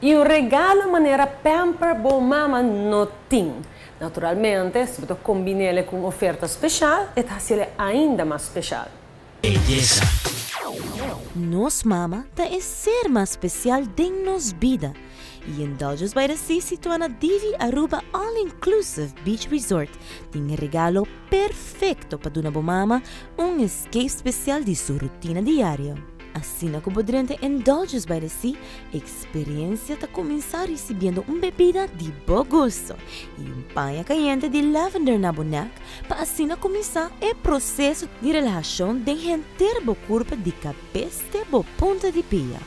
E o regalo maneira Pamper Bo Mama no tem. Naturalmente, se você combina ele com oferta especial, faz ele ainda mais especial. Belleza. Nos mama da é ser mais especial de nos vida. E Indulgence by the Sea situa na Divi Aruba All-Inclusive Beach Resort. Tem regalo perfeito para dona mama, escape especial de sua rotina diária. Assim como durante Indulgence by the Sea, a experiência está começar recebendo uma bebida de bom gosto e panha caliente de lavender na boneca para assim começar o processo de relaxação de encher o corpo de cabeça a ponta de pia.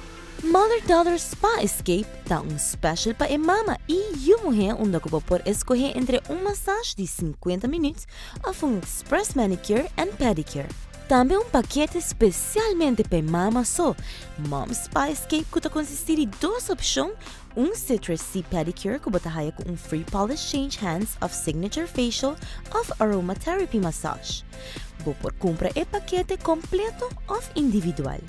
Mother Daughter Spa Escape está special para a mama e a mulher onde você pode escolher entre massagem de 50 minutos ou express manicure and pedicure. Também paquete especialmente para mama só. Mom Spa Escape que consiste de duas opções, Citrus Sea Pedicure que você tem com free polish change hands of signature facial of aromatherapy massage. Você pode comprar o paquete completo ou individual.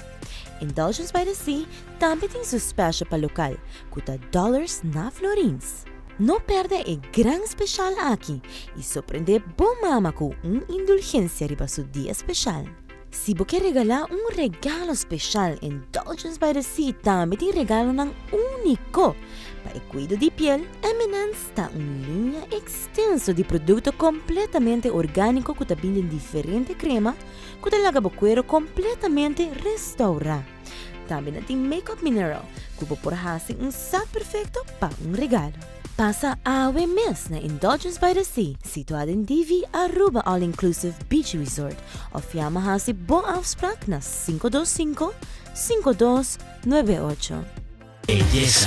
Indulgence by the Sea também tem seu special para local, custa $1 na Florins. Não perde o grande especial aqui e surpreende bom mama com indulgência para seu dia especial. Se você quer regalar regalo especial, Indulgence by the Sea também tem regalo único. Para o cuidado de pele, Eminence está linha extensa de produto completamente orgânico que tem diferente crema que te laga o cuero completamente restaurado. Também tem Makeup Mineral que pode fazer set perfeito para regalo. Passa a mês na Indulgence by the Sea, situada em Divi Aruba All-Inclusive Beach Resort. Ofiama hasi bom afspraak na 525-5298. Belleza.